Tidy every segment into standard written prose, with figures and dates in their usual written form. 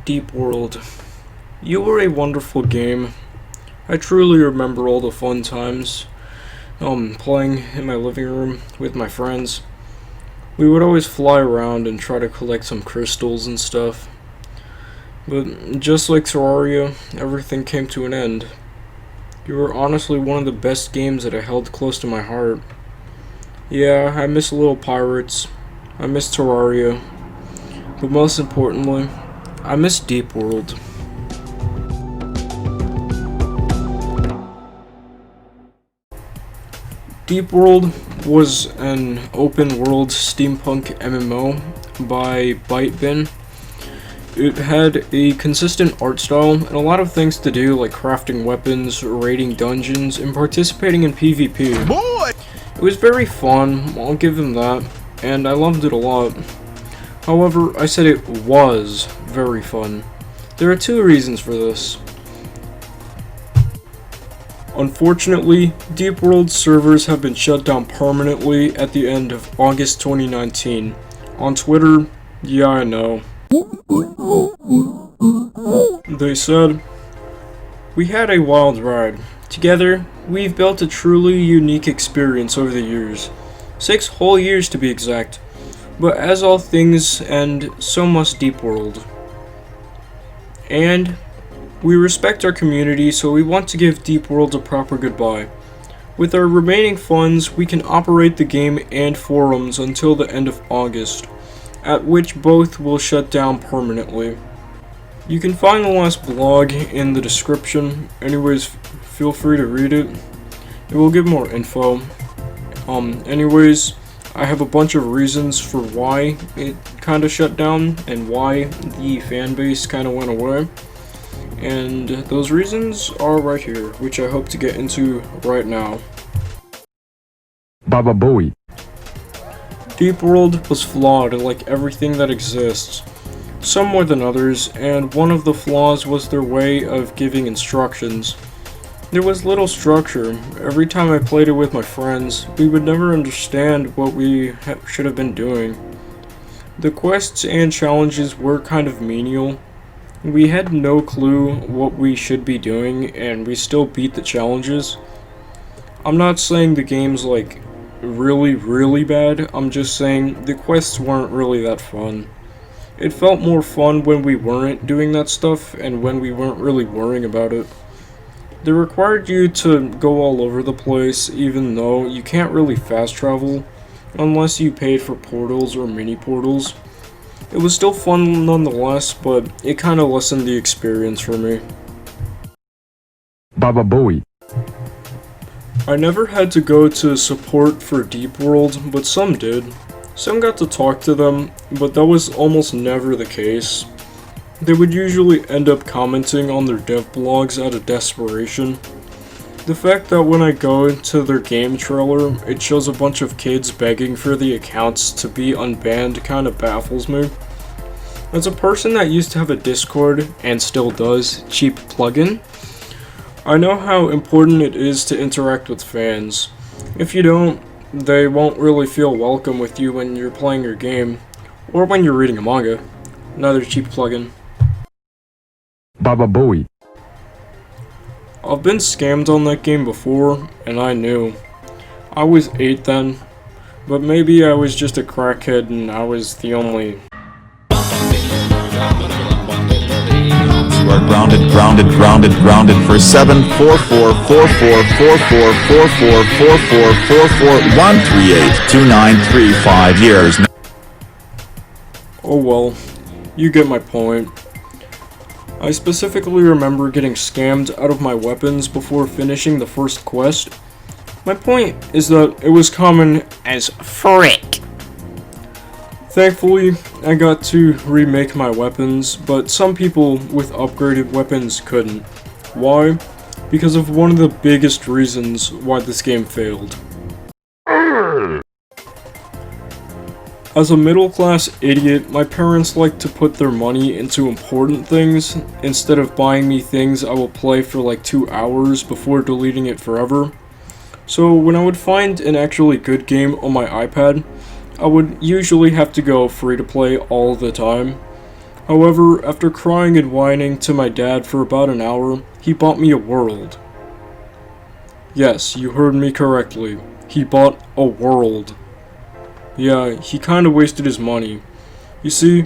Deep World. You were a wonderful game. I truly remember all the fun times playing in my living room with my friends. We would always fly around and try to collect some crystals and stuff. But just like Terraria, everything came to an end. You were honestly one of the best games that I held close to my heart. Yeah, I miss Little Pirates. I miss Terraria. But most importantly, I miss Deep World. Deep World was an open-world steampunk MMO by Bytebin. It had a consistent art style and a lot of things to do, like crafting weapons, raiding dungeons, and participating in PvP. Boy! It was very fun, I'll give them that, and I loved it a lot. However, I said it was very fun. There are two reasons for this. Unfortunately, Deep World servers have been shut down permanently at the end of August 2019. On Twitter, yeah, I know. They said, "We had a wild ride. Together, we've built a truly unique experience over the years. 6 whole years to be exact. But as all things end, so must Deep World. And we respect our community, so we want to give Deep World a proper goodbye. With our remaining funds, we can operate the game and forums until the end of August, at which both will shut down permanently." You can find the last blog in the description. Anyways, feel free to read it. It will give more info. Anyways, I have a bunch of reasons for why it kinda shut down and why the fan base kinda went away. And those reasons are right here, which I hope to get into right now. Baba Booey. Deep World was flawed like everything that exists. Some more than others, and one of the flaws was their way of giving instructions. There was little structure. Every time I played it with my friends, we would never understand what we should have been doing. The quests and challenges were kind of menial. We had no clue what we should be doing, and we still beat the challenges. I'm not saying the game's like really bad, I'm just saying the quests weren't really that fun. It felt more fun when we weren't doing that stuff and when we weren't really worrying about it. They required you to go all over the place, even though you can't really fast travel unless you paid for portals or mini portals. It was still fun nonetheless, but it kinda lessened the experience for me. Baba Booey. I never had to go to support for Deep World, but some did. Some got to talk to them, but that was almost never the case. They would usually end up commenting on their dev blogs out of desperation. The fact that when I go to their game trailer, it shows a bunch of kids begging for the accounts to be unbanned kinda baffles me. As a person that used to have a Discord, and still does, cheap plugin, I know how important it is to interact with fans. If you don't, they won't really feel welcome with you when you're playing your game, or when you're reading a manga. Another cheap plugin. Baba Booey. I've been scammed on that game before, and I knew. I was 8 then, but maybe I was just a crackhead and I was the only... You are grounded for 744444444444441382935 years. Oh well, you get my point. I specifically remember getting scammed out of my weapons before finishing the first quest. My point is that it was common as frick. Thankfully, I got to remake my weapons, but some people with upgraded weapons couldn't. Why? Because of one of the biggest reasons why this game failed. As a middle-class idiot, my parents like to put their money into important things, instead of buying me things I will play for like 2 hours before deleting it forever. So when I would find an actually good game on my iPad, I would usually have to go free to play all the time. However, after crying and whining to my dad for about an hour, he bought me a world. Yes, you heard me correctly. He bought a world. Yeah, he kinda wasted his money. You see,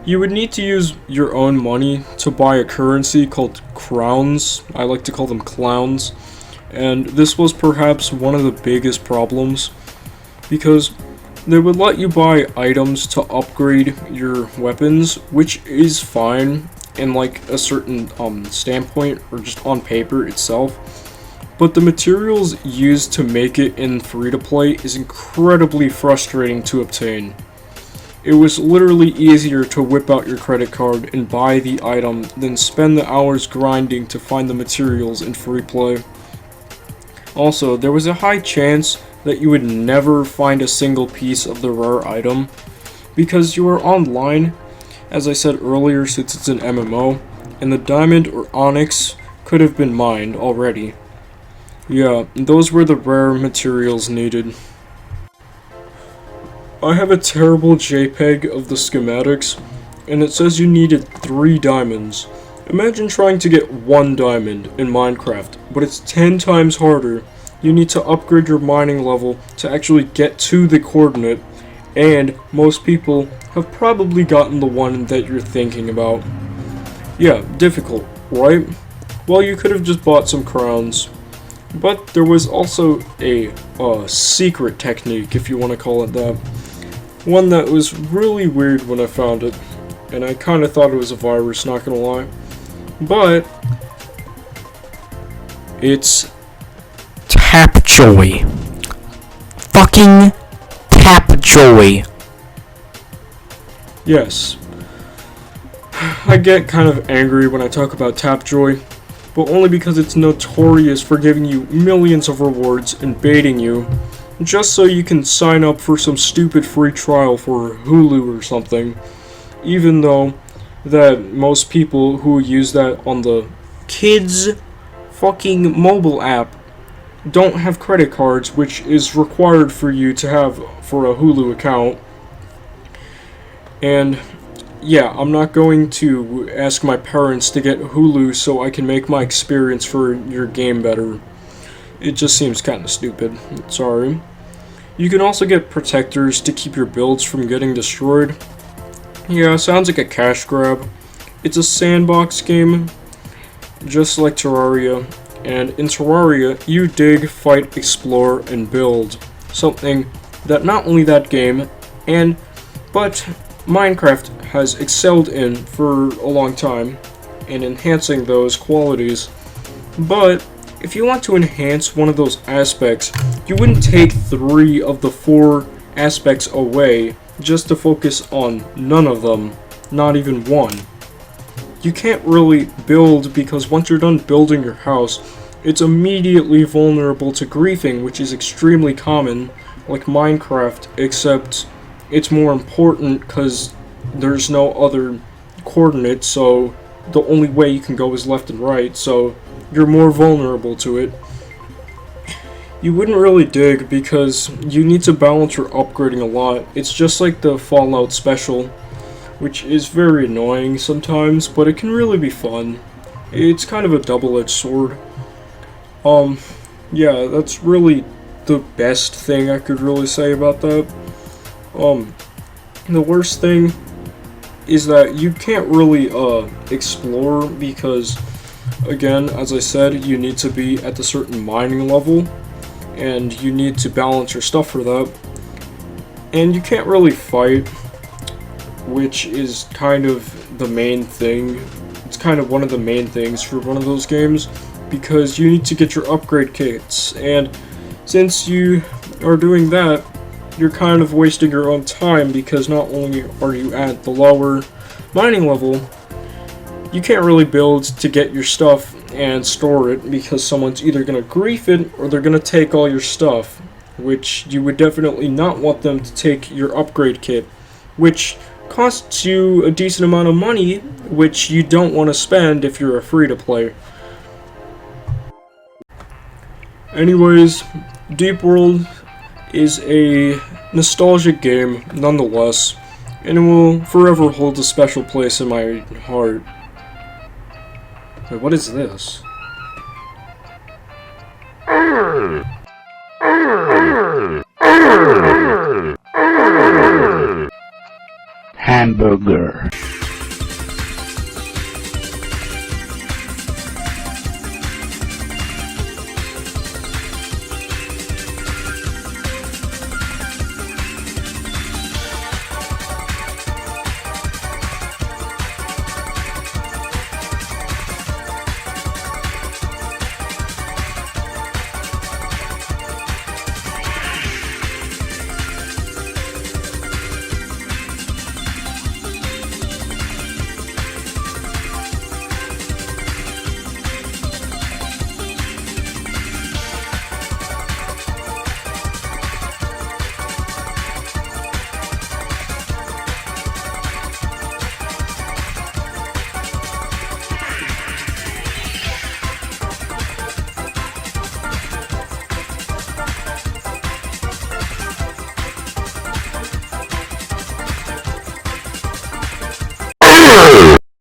you would need to use your own money to buy a currency called crowns. I like to call them clowns. And this was perhaps one of the biggest problems, because they would let you buy items to upgrade your weapons, which is fine in like a certain standpoint or just on paper itself. But the materials used to make it in free-to-play is incredibly frustrating to obtain. It was literally easier to whip out your credit card and buy the item than spend the hours grinding to find the materials in free play. Also, there was a high chance that you would never find a single piece of the rare item, because you are online, as I said earlier, since it's an MMO, and the diamond or onyx could have been mined already. Yeah, those were the rare materials needed. I have a terrible JPEG of the schematics, and it says you needed 3 diamonds. Imagine trying to get 1 diamond in Minecraft, but it's 10 times harder. You need to upgrade your mining level to actually get to the coordinate, and most people have probably gotten the one that you're thinking about. Yeah, difficult, right? Well, you could have just bought some crowns. But there was also a secret technique, if you want to call it that. One that was really weird when I found it, and I kind of thought it was a virus, not gonna lie. But it's Tapjoy. Fucking Tapjoy. Yes. I get kind of angry when I talk about Tapjoy, but only because it's notorious for giving you millions of rewards and baiting you, just so you can sign up for some stupid free trial for Hulu or something, even though that most people who use that on the kids fucking mobile app don't have credit cards, which is required for you to have for a Hulu account. And yeah, I'm not going to ask my parents to get Hulu so I can make my experience for your game better. It just seems kind of stupid. Sorry. You can also get protectors to keep your builds from getting destroyed. Yeah, sounds like a cash grab. It's a sandbox game, just like Terraria. And in Terraria, you dig, fight, explore, and build. Something that not only that game, but Minecraft has excelled in for a long time, in enhancing those qualities. But if you want to enhance one of those aspects, you wouldn't take 3 of the 4 aspects away just to focus on none of them, not even one. You can't really build, because once you're done building your house, it's immediately vulnerable to griefing, which is extremely common, like Minecraft, except it's more important because there's no other coordinates, so the only way you can go is left and right, so you're more vulnerable to it. You wouldn't really dig because you need to balance your upgrading a lot. It's just like the Fallout special, which is very annoying sometimes, but it can really be fun. It's kind of a double-edged sword. Yeah, that's really the best thing I could really say about that. The worst thing is that you can't really explore because, again, as I said, you need to be at a certain mining level, and you need to balance your stuff for that. And you can't really fight, which is kind of the main thing. It's kind of one of the main things for one of those games, because you need to get your upgrade kits, and since you are doing that, you're kind of wasting your own time, because not only are you at the lower mining level, you can't really build to get your stuff and store it, because someone's either going to grief it or they're going to take all your stuff, which you would definitely not want them to take your upgrade kit, which costs you a decent amount of money, which you don't want to spend if you're a free-to-play. Anyways, Deep World is a nostalgic game nonetheless. and it will forever hold a special place in my heart. Wait, what is this? Hamburger.